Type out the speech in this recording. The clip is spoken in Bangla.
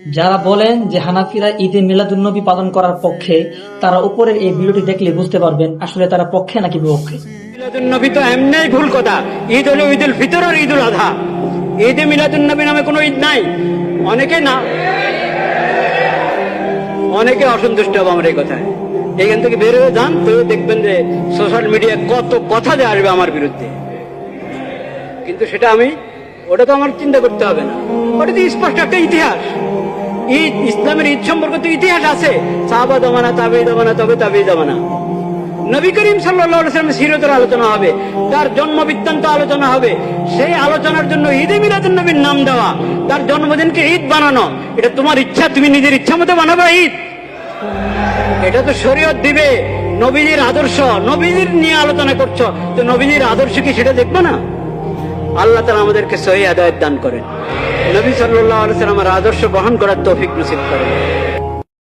যারা বলেন যে হানাফিরা ঈদে মিলাদুন্নবী পালন করার পক্ষে, তারা উপরের এই ভিডিওটি দেখলে বুঝতে পারবেন আসলে তারা পক্ষে নাকি বিপক্ষে। মিলাদুন নবী তো এমনিই ভুল কথা। ঈদ হলো ঈদুল ফিতর আর ঈদুল আযহা। ঈদে মিলাদুন নবী নামে কোনো ঈদ নাই। অনেকে অসন্তুষ্ট হবে আমার এই কথায়। এখান থেকে বের হয়ে যান, তো দেখবেন যে সোশ্যাল মিডিয়ায় কত কথা যে আসবে আমার বিরুদ্ধে। কিন্তু ওটা তো আমার চিন্তা করতে হবে না। ওটা তো স্পষ্ট একটা ইতিহাস। ঈদ, ইসলামের ঈদ সম্পর্কে তো ইতিহাস আছে। সাহাবা জমানা, তাবেঈ জমানা, তবে তাবেঈ জমানা। নবী করিম সাল্লাল্লাহু আলাইহি ওয়াসাল্লামের সিরতের আলোচনা হবে, তার জন্ম বৃত্তান্ত আলোচনা হবে। সেই আলোচনার জন্য ঈদে মিলাদুন নবীর নাম দেওয়া, তার জন্মদিনকে ঈদ বানানো, এটা তোমার ইচ্ছা, তুমি নিজের ইচ্ছা মতো বানাবে ঈদ। এটা তো শরীয়ত দিবে। নবীজির আদর্শ, নবীজির নিয়ে আলোচনা করছো, তো নবীজির আদর্শ কি সেটা দেখবে না? আল্লাহ তাআলা আমাদেরকে সহিহ হিদায়াত দান করেন। নবী সাল্লাল্লাহু আলাইহি ওয়াসাল্লামের আদর্শ গ্রহণ করার তৌফিক নসিব করেন।